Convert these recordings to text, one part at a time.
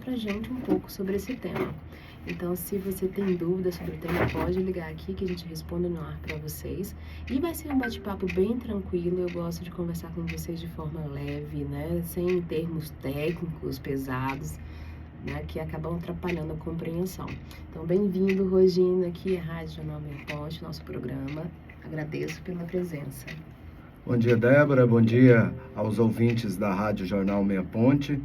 pra gente um pouco sobre esse tema. Então, se você tem dúvidas sobre o tema, pode ligar aqui que a gente responde no ar para vocês. E vai ser um bate-papo bem tranquilo. Eu gosto de conversar com vocês de forma leve, né? Sem termos técnicos pesados, né? Que acabam atrapalhando a compreensão. Então, bem-vindo, Rogino, aqui à Rádio Jornal Meia Ponte, nosso programa. Agradeço pela presença. Bom dia, Débora. Bom dia aos ouvintes da Rádio Jornal Meia Ponte.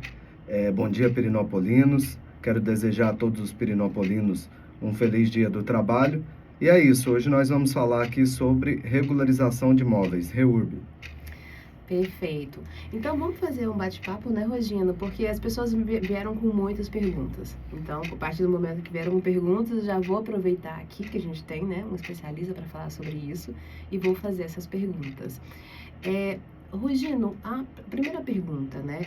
Bom dia, pirinopolinos. Quero desejar a todos os pirinopolinos um feliz dia do trabalho. E é isso, hoje nós vamos falar aqui sobre regularização de imóveis, REURB. Perfeito. Então vamos fazer um bate-papo, né, Rogino? Porque as pessoas vieram com muitas perguntas. Então, a partir do momento que vieram com perguntas, já vou aproveitar aqui que a gente tem, né, um especialista para falar sobre isso e vou fazer essas perguntas. Rogino, a primeira pergunta, né?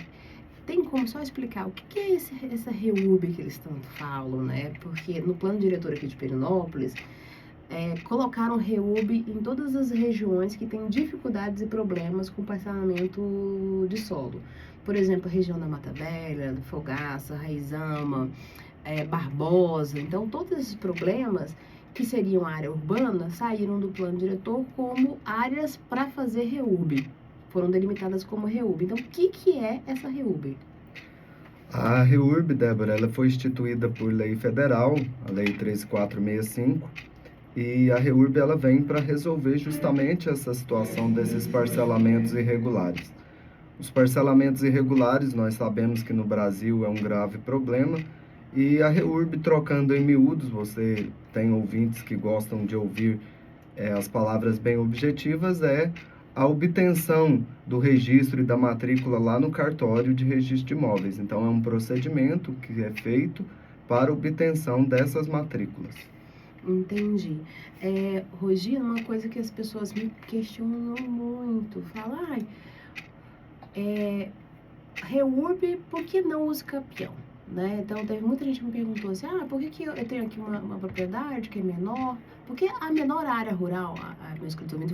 Tem como só explicar o que é essa REURB que eles tanto falam, né? Porque no plano diretor aqui de Pirenópolis, colocaram REURB em todas as regiões que têm dificuldades e problemas com parcelamento de solo. Por exemplo, a região da Mata Velha, do Fogaça, Raizama, Barbosa. Então, todos esses problemas que seriam área urbana saíram do plano diretor como áreas para fazer REURB. Foram delimitadas como REURB. Então, o que é essa REURB? A REURB, Débora, ela foi instituída por lei federal, a Lei 13465, e a REURB ela vem para resolver justamente essa situação desses parcelamentos irregulares. Os parcelamentos irregulares, nós sabemos que no Brasil é um grave problema, e a REURB, trocando em miúdos, você tem ouvintes que gostam de ouvir as palavras bem objetivas, é a obtenção do registro e da matrícula lá no cartório de registro de imóveis. Então, é um procedimento que é feito para obtenção dessas matrículas. Entendi. Rogino, uma coisa que as pessoas me questionam muito, falam, REURB, por que não uso capião? Né? Então, teve muita gente que me perguntou assim, por que eu tenho aqui uma propriedade que é menor? Porque a menor área rural, meu escritório,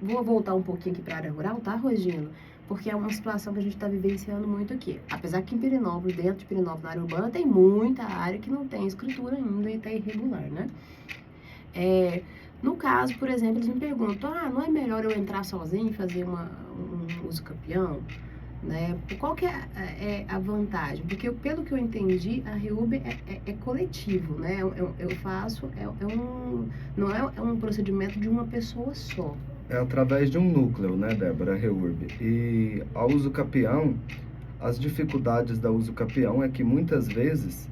vou voltar um pouquinho aqui para a área rural, tá, Rogino? Porque é uma situação que a gente está vivenciando muito aqui. Apesar que em Pirenópolis, dentro de Pirenópolis, na área urbana, tem muita área que não tem escritura ainda e está irregular, né? No caso, por exemplo, eles me perguntam, não é melhor eu entrar sozinho e fazer um uso capião? Né? Qual que é a vantagem? Porque pelo que eu entendi, a REURB é coletivo, né? Eu faço, não é um procedimento de uma pessoa só. É através de um núcleo, né, Débora, a REURB. E a uso capião, as dificuldades da uso capião é que muitas vezes,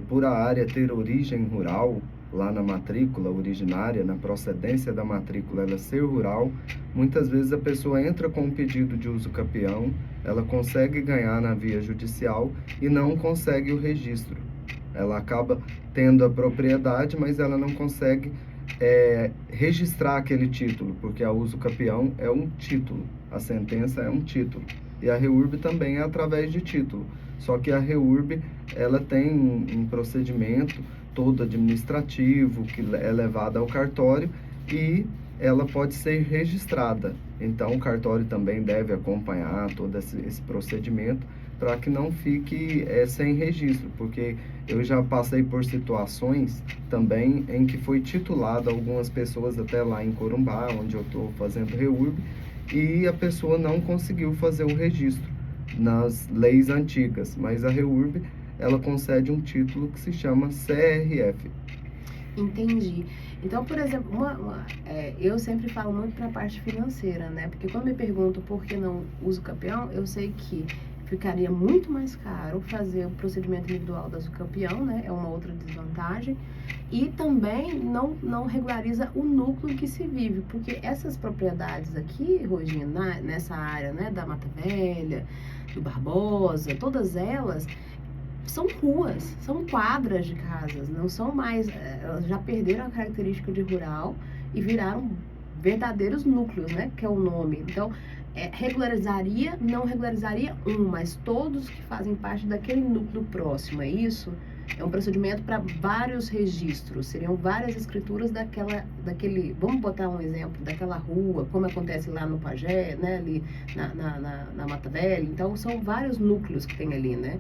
por a área ter origem rural, lá na matrícula originária, na procedência da matrícula ela ser rural, muitas vezes a pessoa entra com um pedido de uso capião, ela consegue ganhar na via judicial e não consegue o registro. Ela acaba tendo a propriedade, mas ela não consegue registrar aquele título, porque a uso capião é um título, a sentença é um título. E a REURB também é através de título. Só que a REURB, ela tem um procedimento todo administrativo que é levado ao cartório e ela pode ser registrada. Então, o cartório também deve acompanhar todo esse procedimento para que não fique sem registro, porque eu já passei por situações também em que foi titulado algumas pessoas até lá em Corumbá, onde eu estou fazendo REURB, e a pessoa não conseguiu fazer o registro nas leis antigas, mas a REURB ela concede um título que se chama CRF. Entendi. Então, por exemplo, eu sempre falo muito para a parte financeira, né? Porque quando me perguntam por que não uso capião, eu sei que ficaria muito mais caro fazer o procedimento individual da uso capião, né? É uma outra desvantagem. E também não regulariza o núcleo que se vive, porque essas propriedades aqui, Rogina, nessa área, né, da Mata Velha, do Barbosa, todas elas são ruas, são quadras de casas, não são mais, elas já perderam a característica de rural e viraram verdadeiros núcleos, né, que é o nome. Então, regularizaria, não regularizaria mas todos que fazem parte daquele núcleo próximo, é isso? É um procedimento para vários registros, seriam várias escrituras daquele, vamos botar um exemplo, daquela rua, como acontece lá no Pajé, né, ali na Mata Velha. Então, são vários núcleos que tem ali, né?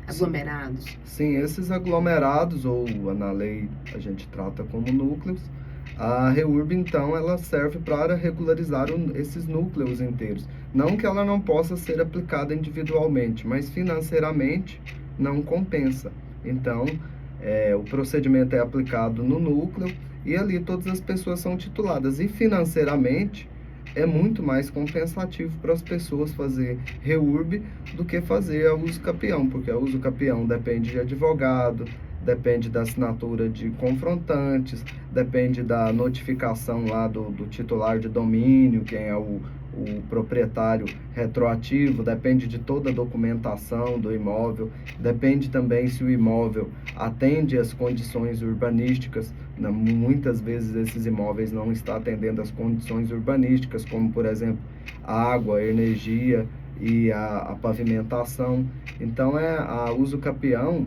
aglomerados. Sim, esses aglomerados, ou na lei a gente trata como núcleos, a REURB, então, ela serve para regularizar esses núcleos inteiros. Não que ela não possa ser aplicada individualmente, mas financeiramente não compensa. Então, o procedimento é aplicado no núcleo e ali todas as pessoas são tituladas. E financeiramente é muito mais compensativo para as pessoas fazer REURB do que fazer a uso capião, porque a uso capião depende de advogado, depende da assinatura de confrontantes, depende da notificação lá do titular de domínio, quem é o proprietário retroativo, depende de toda a documentação do imóvel, depende também se o imóvel atende às condições urbanísticas. Muitas vezes esses imóveis não estão atendendo às condições urbanísticas, como por exemplo a água, a energia e a pavimentação. Então a uso capião,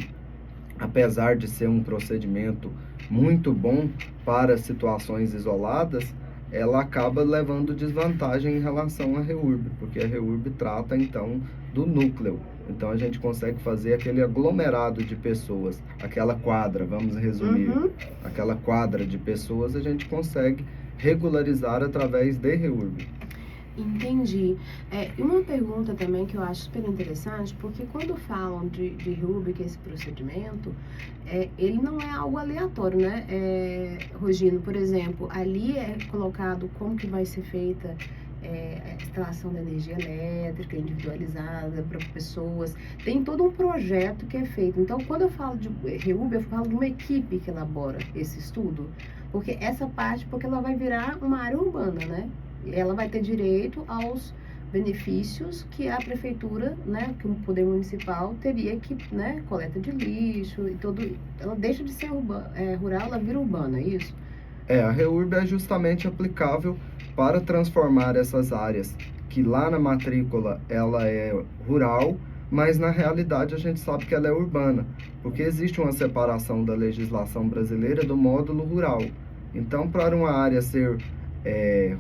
apesar de ser um procedimento muito bom para situações isoladas, ela acaba levando desvantagem em relação à REURB, porque a REURB trata então do núcleo. Então a gente consegue fazer aquele aglomerado de pessoas, aquela quadra, vamos resumir, aquela quadra de pessoas a gente consegue regularizar através de REURB. Entendi. E uma pergunta também que eu acho super interessante, porque quando falam de REURB, que é esse procedimento, ele não é algo aleatório, né? Rogino, por exemplo, ali é colocado como que vai ser feita a instalação da energia elétrica individualizada para pessoas. Tem todo um projeto que é feito. Então, quando eu falo de REURB, eu falo de uma equipe que elabora esse estudo, porque essa parte, porque ela vai virar uma área urbana, né? Ela vai ter direito aos benefícios que a prefeitura, né, que o poder municipal teria que, né, coleta de lixo e tudo. Ela deixa de ser rural, ela vira urbana, é isso? A REURB é justamente aplicável para transformar essas áreas que lá na matrícula ela é rural, mas na realidade a gente sabe que ela é urbana, porque existe uma separação da legislação brasileira do módulo rural. Então, para uma área ser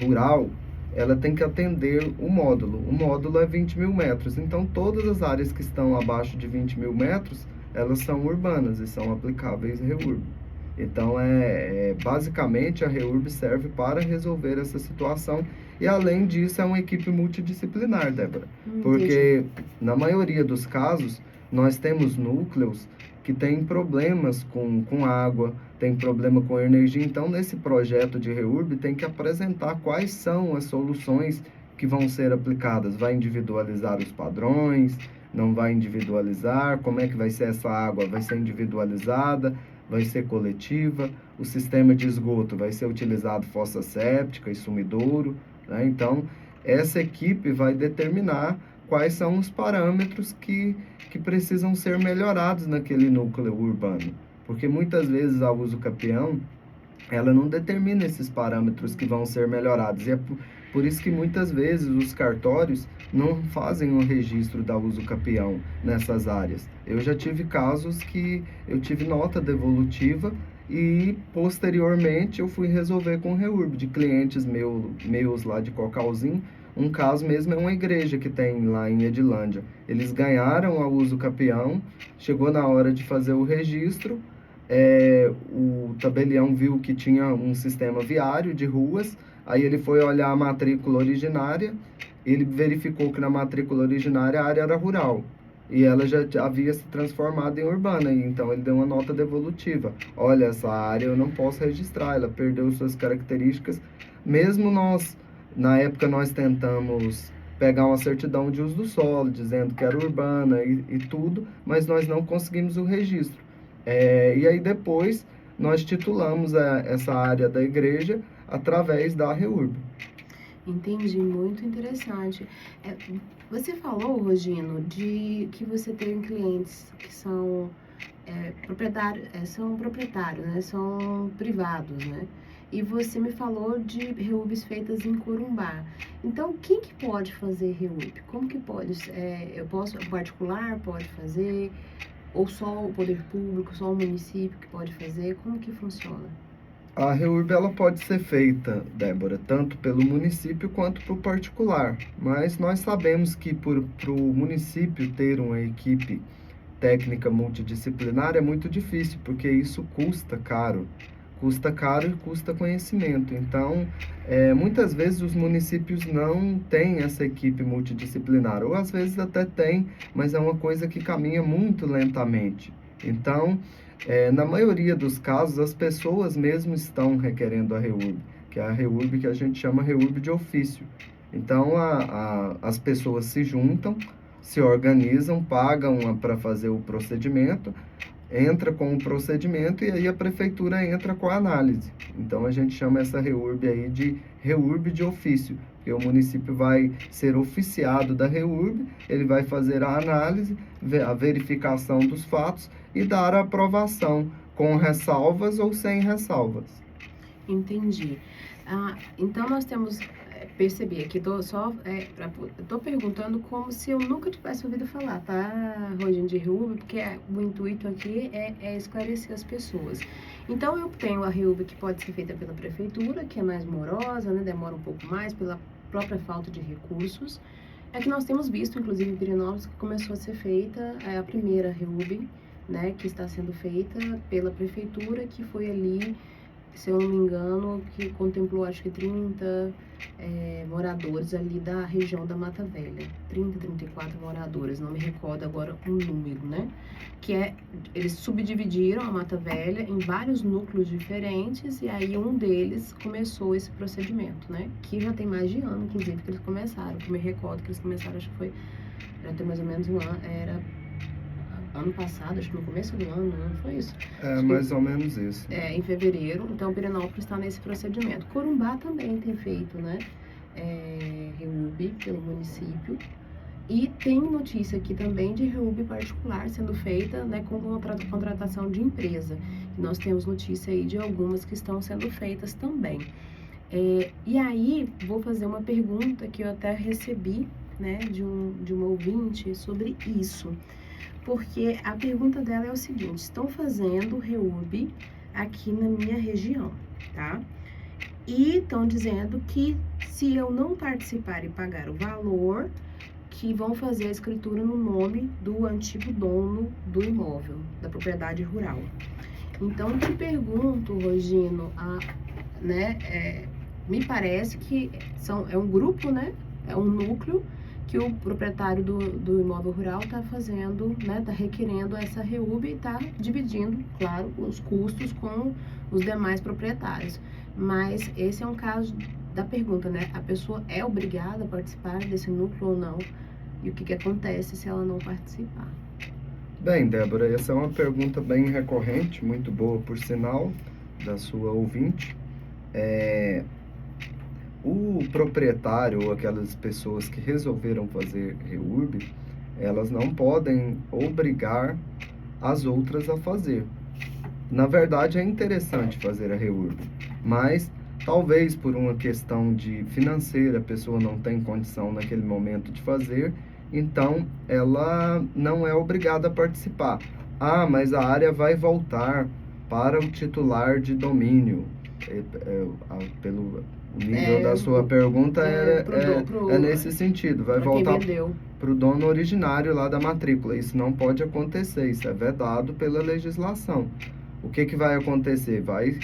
rural, ela tem que atender o módulo. O módulo é 20 mil metros. Então, todas as áreas que estão abaixo de 20 mil metros, elas são urbanas e são aplicáveis REURB. Então, basicamente, a REURB serve para resolver essa situação. E, além disso, é uma equipe multidisciplinar, Débora. Porque, na maioria dos casos, nós temos núcleos que têm problemas com água, tem problema com energia. Então, nesse projeto de REURB, tem que apresentar quais são as soluções que vão ser aplicadas. Vai individualizar os padrões? Não vai individualizar? Como é que vai ser essa água? Vai ser individualizada? Vai ser coletiva? O sistema de esgoto vai ser utilizado fossa séptica e sumidouro, né? Então, essa equipe vai determinar quais são os parâmetros que precisam ser melhorados naquele núcleo urbano. Porque muitas vezes a uso capião, ela não determina esses parâmetros que vão ser melhorados. E é por isso que muitas vezes os cartórios não fazem o registro da uso capião nessas áreas. Eu já tive casos que eu tive nota devolutiva e posteriormente eu fui resolver com REURB de clientes meus lá de Cocalzinho. Um caso mesmo é uma igreja que tem lá em Edilândia. Eles ganharam a uso capião, chegou na hora de fazer o registro, o tabelião viu que tinha um sistema viário de ruas, aí ele foi olhar a matrícula originária, ele verificou que na matrícula originária a área era rural, e ela já havia se transformado em urbana, e então ele deu uma nota devolutiva. Olha, essa área eu não posso registrar, ela perdeu suas características. Mesmo na época nós tentamos pegar uma certidão de uso do solo, dizendo que era urbana e tudo, mas nós não conseguimos o registro. E aí depois nós titulamos essa área da igreja através da REURB. Entendi, muito interessante. Você falou, Rogino, de que você tem clientes que são proprietários, né? São privados, né? E você me falou de REURBs feitas em Corumbá. Então, quem que pode fazer REURB? Como que pode? O particular pode fazer? Ou só o poder público, só o município que pode fazer? Como que funciona? A REURB ela pode ser feita, Débora, tanto pelo município quanto para o particular. Mas nós sabemos que para o município ter uma equipe técnica multidisciplinar é muito difícil, porque isso custa caro. Custa caro e custa conhecimento. Então, muitas vezes os municípios não têm essa equipe multidisciplinar, ou às vezes até tem, mas é uma coisa que caminha muito lentamente. Então, na maioria dos casos, as pessoas mesmo estão requerendo a REURB, que é a REURB que a gente chama REURB de ofício. Então, as pessoas se juntam, se organizam, pagam para fazer o procedimento, entra com o procedimento e aí a prefeitura entra com a análise. Então, a gente chama essa REURB aí de REURB de ofício, porque o município vai ser oficiado da REURB, ele vai fazer a análise, a verificação dos fatos e dar a aprovação com ressalvas ou sem ressalvas. Entendi. Então, nós temos... Percebi aqui, tô perguntando como se eu nunca tivesse ouvido falar, tá, Rodinho, de REURB, porque o intuito aqui é esclarecer as pessoas. Então, eu tenho a REURB que pode ser feita pela prefeitura, que é mais morosa, né, demora um pouco mais, pela própria falta de recursos. É que nós temos visto, inclusive em Pirenópolis, que começou a ser feita a primeira REURB, né, que está sendo feita pela prefeitura, que foi ali, se eu não me engano, que contemplou acho que 30 moradores ali da região da Mata Velha. 30, 34 moradores, não me recordo agora o número, né? Eles subdividiram a Mata Velha em vários núcleos diferentes e aí um deles começou esse procedimento, né? Que já tem mais de ano, inclusive, que eles começaram. Que eu me recordo que eles começaram, acho que foi, já tem mais ou menos um ano, era... ano passado, acho que no começo do ano, não foi isso? Mais ou menos isso. Em fevereiro, então Pirenópolis está nesse procedimento. Corumbá também tem feito, né? REURB pelo município. E tem notícia aqui também de REURB particular sendo feita, né, com contratação de empresa. Nós temos notícia aí de algumas que estão sendo feitas também. E aí, vou fazer uma pergunta que eu até recebi, né, de uma ouvinte sobre isso. Porque a pergunta dela é o seguinte: estão fazendo REURB aqui na minha região, tá? E estão dizendo que se eu não participar e pagar o valor, que vão fazer a escritura no nome do antigo dono do imóvel, da propriedade rural. Então, eu te pergunto, Rogino, me parece que é um grupo, né? É um núcleo que o proprietário do imóvel rural está fazendo, né, está requerendo essa REURB e está dividindo, claro, os custos com os demais proprietários. Mas esse é um caso da pergunta, né? A pessoa é obrigada a participar desse núcleo ou não? E o que acontece se ela não participar? Bem, Débora, essa é uma pergunta bem recorrente, muito boa, por sinal, da sua ouvinte. O proprietário ou aquelas pessoas que resolveram fazer REURB, elas não podem obrigar as outras a fazer. Na verdade, é interessante fazer a REURB, mas talvez por uma questão de financeira, a pessoa não tem condição naquele momento de fazer, então ela não é obrigada a participar. Mas a área vai voltar para o titular de domínio. Pelo nível da sua pergunta é nesse sentido, vai voltar para o dono originário lá da matrícula. Isso não pode acontecer, isso é vedado pela legislação. O que vai acontecer? Vai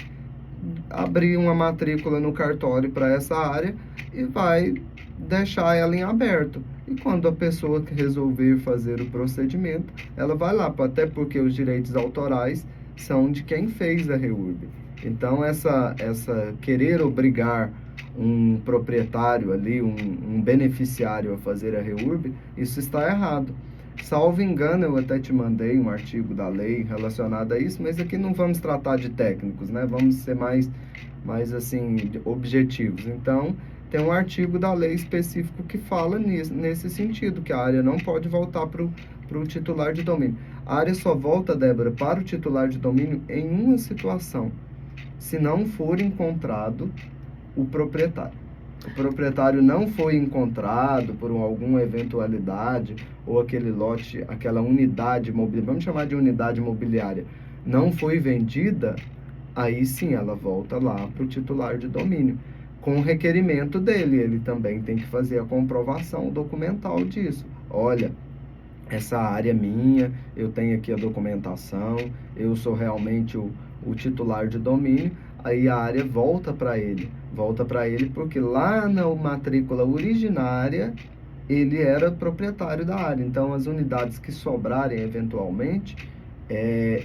abrir uma matrícula no cartório para essa área e vai deixar ela em aberto. E quando a pessoa resolver fazer o procedimento, ela vai lá, até porque os direitos autorais são de quem fez a REURB. Então, essa querer obrigar um proprietário ali, um beneficiário a fazer a REURB, isso está errado. Salvo engano, eu até te mandei um artigo da lei relacionado a isso, mas aqui não vamos tratar de técnicos, né? Vamos ser mais assim, objetivos. Então, tem um artigo da lei específico que fala nesse sentido, que a área não pode voltar para o titular de domínio. A área só volta, Débora, para o titular de domínio em uma situação: se não for encontrado o proprietário. O proprietário não foi encontrado por alguma eventualidade, ou aquele lote, aquela unidade imobiliária, vamos chamar de unidade imobiliária, não foi vendida, aí sim ela volta lá para o titular de domínio, com o requerimento dele. Ele também tem que fazer a comprovação documental disso. Olha, essa área é minha, eu tenho aqui a documentação, eu sou realmente o titular de domínio, aí a área volta para ele. Volta para ele porque lá na matrícula originária ele era proprietário da área. Então, as unidades que sobrarem eventualmente,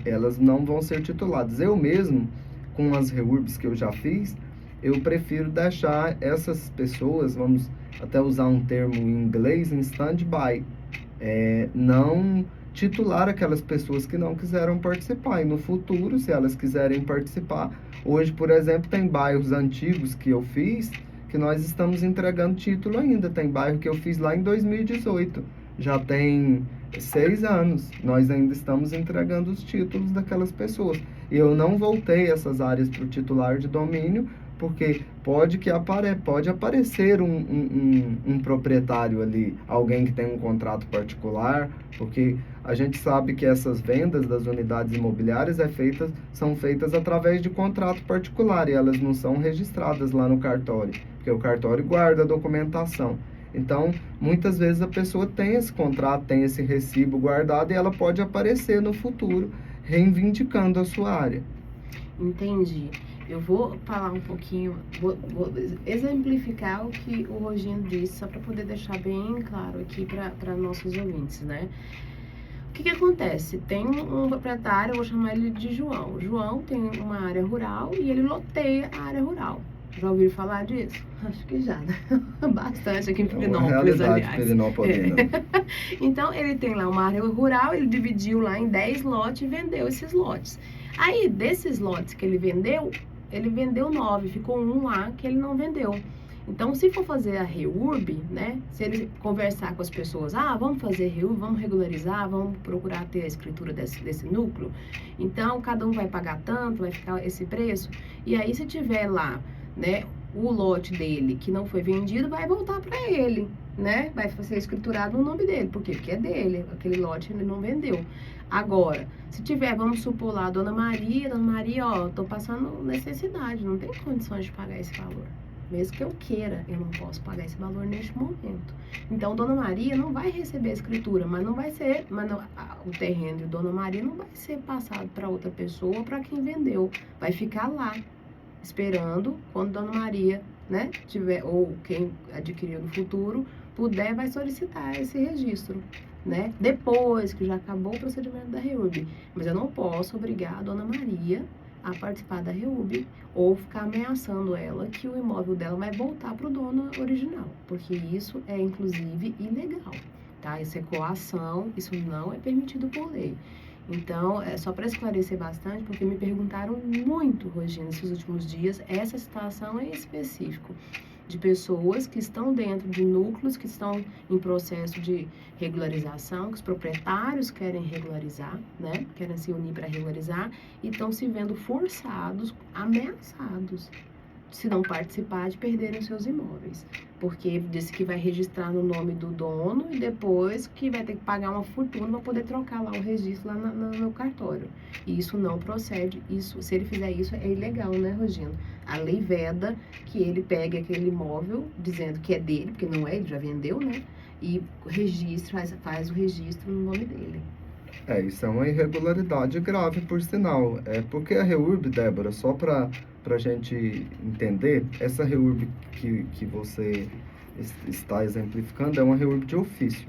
elas não vão ser tituladas. Eu mesmo, com as REURBs que eu já fiz, eu prefiro deixar essas pessoas, vamos até usar um termo em inglês, em stand-by. Não titular aquelas pessoas que não quiseram participar. E no futuro, se elas quiserem participar, hoje, por exemplo, tem bairros antigos que eu fiz, que nós estamos entregando título ainda. Tem bairro que eu fiz lá em 2018. Já tem 6 anos. Nós ainda estamos entregando os títulos daquelas pessoas. E eu não voltei essas áreas para o titular de domínio, porque pode aparecer um proprietário ali, alguém que tem um contrato particular, porque a gente sabe que essas vendas das unidades imobiliárias são feitas através de contrato particular e elas não são registradas lá no cartório, porque o cartório guarda a documentação. Então, muitas vezes a pessoa tem esse contrato, tem esse recibo guardado e ela pode aparecer no futuro reivindicando a sua área. Entendi. Eu vou falar um pouquinho, vou exemplificar o que o Rogino disse, só para poder deixar bem claro aqui para nossos ouvintes, né? O que acontece? Tem um proprietário, eu vou chamar ele de João. O João tem uma área rural e ele loteia a área rural. Já ouviram falar disso? Acho que já, né? Bastante aqui em Pirenópolis, aliás. Pirinopolina. Então, ele tem lá uma área rural, ele dividiu lá em 10 lotes e vendeu esses lotes. Aí, desses lotes que ele vendeu 9, ficou um lá que ele não vendeu. Então, se for fazer a REURB, né, se ele conversar com as pessoas, vamos fazer REURB, vamos regularizar, vamos procurar ter a escritura desse núcleo, então cada um vai pagar tanto, vai ficar esse preço, e aí se tiver lá, né, o lote dele que não foi vendido, vai voltar para ele, né, vai ser escriturado no nome dele, por quê? Porque é dele, aquele lote ele não vendeu. Agora, se tiver, vamos supor lá, Dona Maria, ó, tô passando necessidade, não tem condições de pagar esse valor. Mesmo que eu queira, eu não posso pagar esse valor neste momento. Então, Dona Maria não vai receber a escritura, mas não vai ser, o terreno de Dona Maria não vai ser passado para outra pessoa ou para quem vendeu. Vai ficar lá, esperando quando Dona Maria, né, tiver, ou quem adquiriu no futuro, puder, vai solicitar esse registro, né? Depois que já acabou o procedimento da REURB. Mas eu não posso obrigar a Dona Maria a participar da REURB ou ficar ameaçando ela que o imóvel dela vai voltar para o dono original, porque isso é inclusive ilegal, tá? Isso é coação, isso não é permitido por lei. Então, é só para esclarecer bastante, porque me perguntaram muito, Rogina, nesses últimos dias, essa situação em específico, de pessoas que estão dentro de núcleos que estão em processo de regularização, que os proprietários querem regularizar, né? Querem se unir para regularizar e estão se vendo forçados, ameaçados, se não participar, de perderem seus imóveis. Porque disse que vai registrar no nome do dono e depois que vai ter que pagar uma fortuna para poder trocar lá o registro lá no cartório. E isso não procede. Isso, se ele fizer isso, é ilegal, né, Rogino? A lei veda que ele pegue aquele imóvel dizendo que é dele, porque não é, ele já vendeu, né? E faz o registro no nome dele. Isso é uma irregularidade grave, por sinal. Porque a REURB, Débora, só para a gente entender, essa REURB que você está exemplificando é uma REURB de ofício.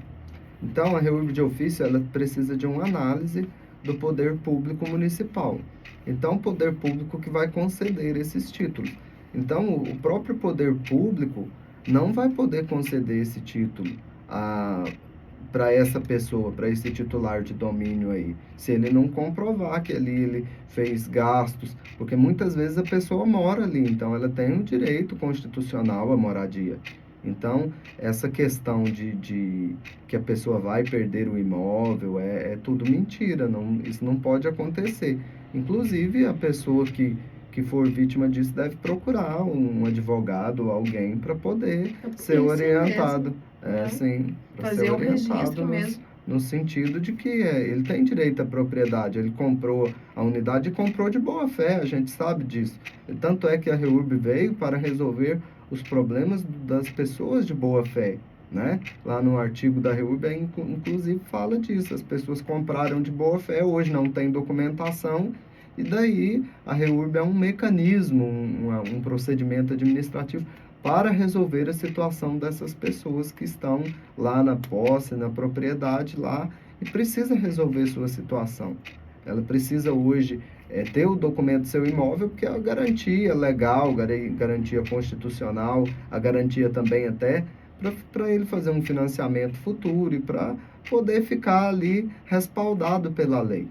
Então, a REURB de ofício, ela precisa de uma análise do poder público municipal. Então, o poder público que vai conceder esses títulos. Então, o próprio poder público não vai poder conceder esse título para essa pessoa, para esse titular de domínio aí, se ele não comprovar que ali ele fez gastos, porque muitas vezes a pessoa mora ali, então ela tem o direito constitucional à moradia. Então, essa questão de que a pessoa vai perder o imóvel é tudo mentira, isso não pode acontecer. Inclusive, a pessoa que for vítima disso deve procurar um advogado, alguém, para poder ser orientado. Sim, para ser orientado no sentido de que ele tem direito à propriedade, ele comprou a unidade e comprou de boa fé, a gente sabe disso. Tanto é que a REURB veio para resolver os problemas das pessoas de boa fé, né? Lá no artigo da REURB, inclusive, fala disso. As pessoas compraram de boa fé, hoje não tem documentação, e daí a REURB é um mecanismo, um procedimento administrativo para resolver a situação dessas pessoas que estão lá na posse, na propriedade lá, e precisa resolver sua situação. Ela precisa hoje ter o documento do seu imóvel, porque é a garantia legal, garantia constitucional, a garantia também até para ele fazer um financiamento futuro e para poder ficar ali respaldado pela lei.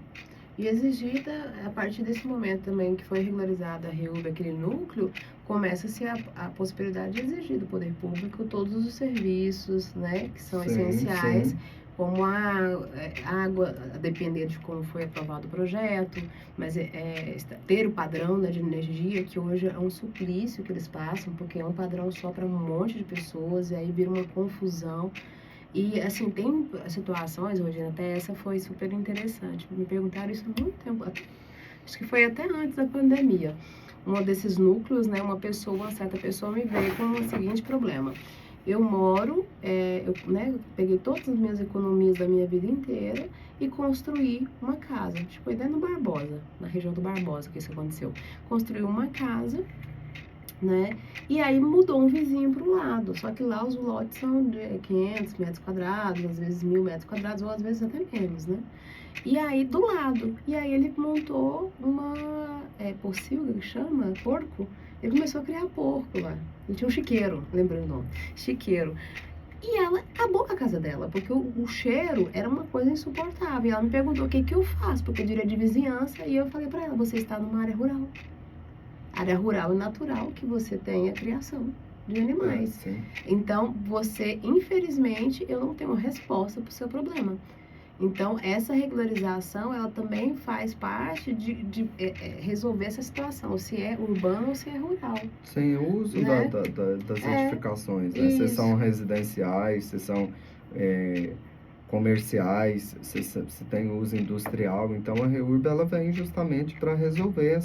E exigida, a partir desse momento também que foi regularizada a REURB, aquele núcleo, começa-se a possibilidade de exigir do poder público todos os serviços, né, que são essenciais, sim. como a água, a depender de como foi aprovado o projeto, mas ter o padrão, né, de energia, que hoje é um suplício que eles passam, porque é um padrão só para um monte de pessoas, e aí vira uma confusão. E, assim, tem situações, Regina, até essa foi super interessante. Me perguntaram isso há muito tempo, acho que foi até antes da pandemia. Um desses núcleos, né, uma certa pessoa me veio com o seguinte problema. Eu moro, né, peguei todas as minhas economias da minha vida inteira e construí uma casa. Tipo, foi dentro do Barbosa, na região do Barbosa que isso aconteceu. Construí uma casa, né? E aí mudou um vizinho para o lado, só que lá os lotes são de 500 metros quadrados, às vezes 1.000 metros quadrados, ou às vezes até menos, né? E aí do lado, e aí ele montou uma pocilga, que chama, porco, ele começou a criar porco lá. Ele tinha um chiqueiro, lembrando o nome, chiqueiro. E ela acabou com a casa dela, porque o cheiro era uma coisa insuportável. E ela me perguntou o que eu faço, porque eu direito de vizinhança, e eu falei para ela, você está numa área rural. Área rural e natural que você tem a criação de animais. Então, você, infelizmente, eu não tenho resposta para o seu problema. Então, essa regularização, ela também faz parte de resolver essa situação, se é urbano ou se é rural. Sim, o uso, né, das edificações, né? Se são residenciais, se são comerciais, se tem uso industrial. Então, a REURB, ela vem justamente para resolver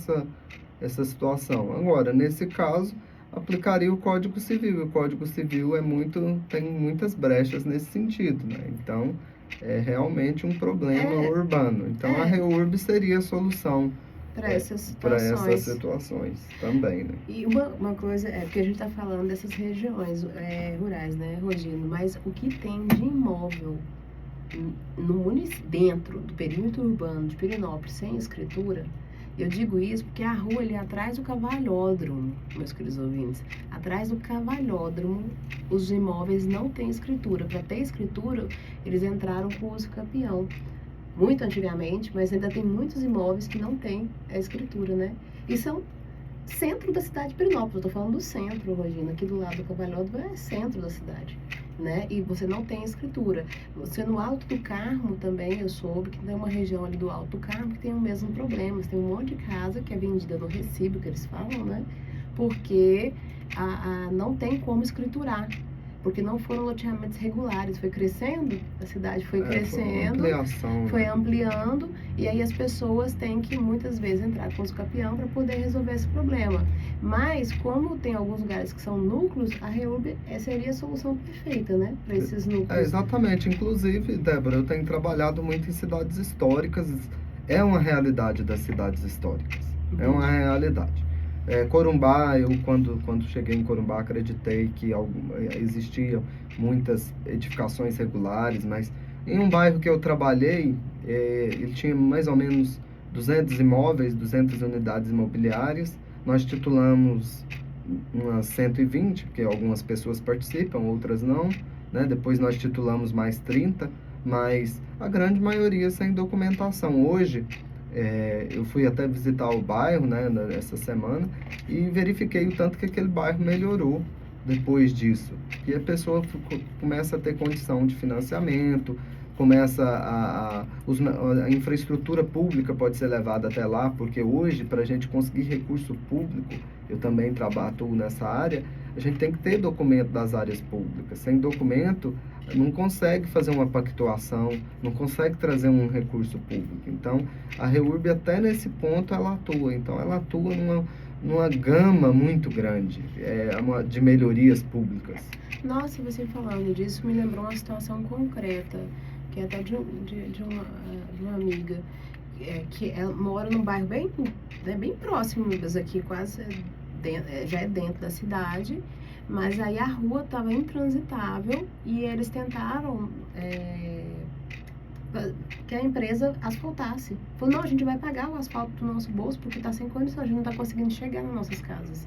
essa situação. Agora, nesse caso, aplicaria o Código Civil. O Código Civil tem muitas brechas nesse sentido, né? Então, é realmente um problema urbano. Então, a REURB seria a solução para essas situações também, né? E uma coisa porque a gente está falando dessas regiões rurais, né, Rogino? Mas o que tem de imóvel dentro do perímetro urbano de Pirenópolis sem escritura? Eu digo isso porque a rua ali atrás do Cavalhódromo, meus queridos ouvintes, atrás do Cavalhódromo, os imóveis não têm escritura. Para ter escritura, eles entraram com o uso capião. Muito antigamente, mas ainda tem muitos imóveis que não têm a escritura, né? E são centro da cidade de Pirenópolis. Eu tô falando do centro, Regina. Aqui do lado do Cavalhódromo é centro da cidade, né? E você não tem escritura. Você no Alto do Carmo também, eu soube que tem uma região ali do Alto do Carmo que tem o mesmo problema. Você tem um monte de casa que é vendida no recibo, que eles falam, né? Porque não tem como escriturar. Porque não foram loteamentos regulares, foi crescendo, a cidade foi crescendo, foi ampliando, e aí as pessoas têm que muitas vezes entrar com os capião para poder resolver esse problema. Mas, como tem alguns lugares que são núcleos, a REURB seria a solução perfeita, né, para esses núcleos. Exatamente. Inclusive, Débora, eu tenho trabalhado muito em cidades históricas, é uma realidade das cidades históricas, é uma realidade. Corumbá, eu quando cheguei em Corumbá acreditei que existiam muitas edificações regulares, mas em um bairro que eu trabalhei, ele tinha mais ou menos 200 imóveis, 200 unidades imobiliárias. Nós titulamos umas 120, porque algumas pessoas participam, outras não, né? Depois nós titulamos mais 30, mas a grande maioria sem documentação. Hoje, eu fui até visitar o bairro, né, essa semana, e verifiquei o tanto que aquele bairro melhorou depois disso. E a pessoa começa a ter condição de financiamento, começa a infraestrutura pública pode ser levada até lá, porque hoje, para a gente conseguir recurso público, eu também atuo nessa área, a gente tem que ter documento das áreas públicas. Sem documento, não consegue fazer uma pactuação, não consegue trazer um recurso público. Então, a REURB, até nesse ponto, ela atua. Então, ela atua numa gama muito grande de melhorias públicas. Nossa, você falando disso me lembrou uma situação concreta, que é até de uma amiga, que ela mora num bairro bem, né, bem próximo das aqui, quase já é dentro da cidade, mas aí a rua estava intransitável e eles tentaram que a empresa asfaltasse. Falou, não, a gente vai pagar o asfalto do nosso bolso porque está sem condição, a gente não está conseguindo chegar nas nossas casas.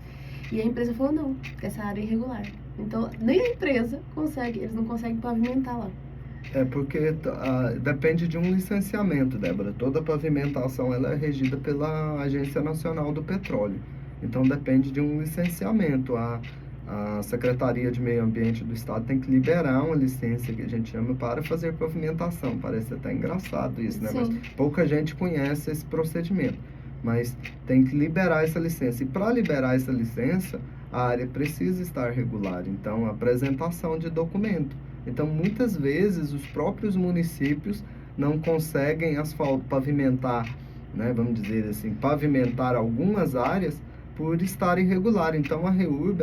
E a empresa falou, não, que essa área é irregular. Então, nem a empresa consegue, eles não conseguem pavimentar lá. É porque depende de um licenciamento, Débora. Toda pavimentação ela é regida pela Agência Nacional do Petróleo. Então depende de um licenciamento. A Secretaria de Meio Ambiente do Estado tem que liberar uma licença que a gente chama para fazer pavimentação. Parece até engraçado isso, né? Sim. Mas pouca gente conhece esse procedimento. Mas tem que liberar essa licença. E para liberar essa licença, a área precisa estar regular. Então, apresentação de documento. Então, muitas vezes, os próprios municípios não conseguem pavimentar, né, vamos dizer assim, pavimentar algumas áreas por estar irregular. Então, a REURB,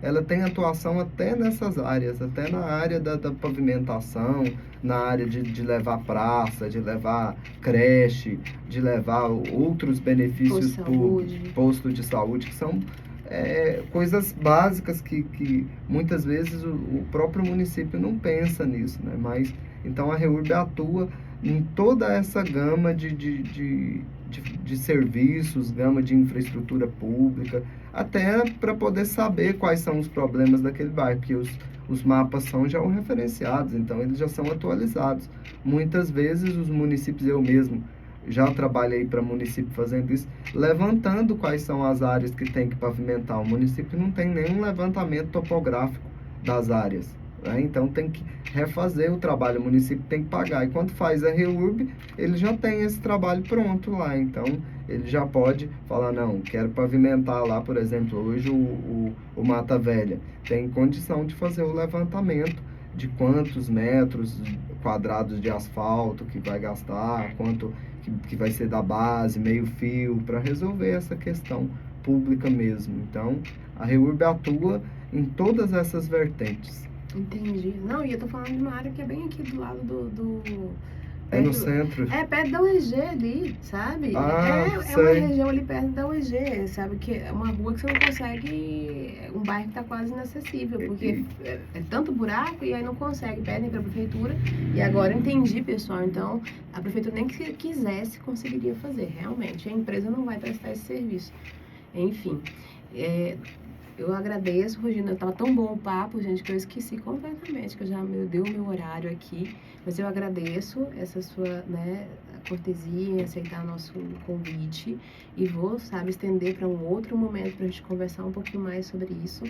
ela tem atuação até nessas áreas, até na área da pavimentação, na área de levar praça, de levar creche, de levar outros benefícios públicos, posto de saúde, que são coisas básicas que muitas vezes o próprio município não pensa nisso, né? Mas, então, a REURB atua em toda essa gama de serviços, gama de infraestrutura pública, até para poder saber quais são os problemas daquele bairro, porque os mapas são já referenciados, então eles já são atualizados. Muitas vezes os municípios, eu mesmo já trabalhei para município fazendo isso, levantando quais são as áreas que tem que pavimentar. O município não tem nenhum levantamento topográfico das áreas, né? Então tem que refazer o trabalho, o município tem que pagar. E quando faz a REURB, ele já tem esse trabalho pronto lá. Então ele já pode falar, não, quero pavimentar lá, por exemplo, hoje o Mata Velha. Tem condição de fazer o levantamento de quantos metros quadrados de asfalto que vai gastar, quanto que vai ser da base, meio fio, para resolver essa questão pública mesmo. Então, a REURB atua em todas essas vertentes. Entendi. Não, e eu tô falando de uma área que é bem aqui do lado É no centro? É perto da UEG ali, sabe? É uma região ali perto da UEG, sabe? Que é uma rua que você não consegue, um bairro que tá quase inacessível, porque é tanto buraco e aí não consegue, pedem pra prefeitura. E agora entendi, pessoal, então a prefeitura nem que quisesse conseguiria fazer, realmente. A empresa não vai prestar esse serviço. Enfim, eu agradeço, Regina, tava tão bom o papo, gente, que eu esqueci completamente, que eu já deu o meu horário aqui, mas eu agradeço essa sua, né, cortesia em aceitar nosso convite e vou, sabe, estender para um outro momento para a gente conversar um pouquinho mais sobre isso.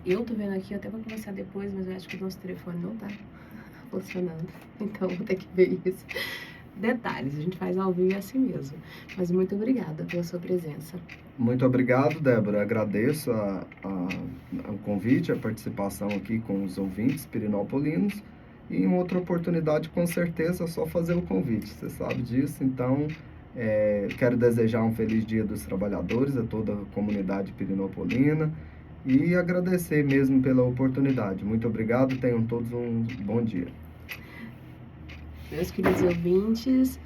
Eu tô vendo aqui, até vou conversar depois, mas eu acho que o nosso telefone não tá funcionando, então vou ter que ver isso. Detalhes, a gente faz ao vivo é assim mesmo. Mas muito obrigada pela sua presença. Muito obrigado, Débora. Agradeço o convite, a participação aqui com os ouvintes pirinopolinos. E em outra oportunidade, com certeza, é só fazer o convite. Você sabe disso. Então, quero desejar um feliz Dia dos Trabalhadores a toda a comunidade pirinopolina. E agradecer mesmo pela oportunidade. Muito obrigado. Tenham todos um bom dia. Meus queridos ouvintes,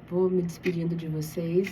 vou me despedindo de vocês.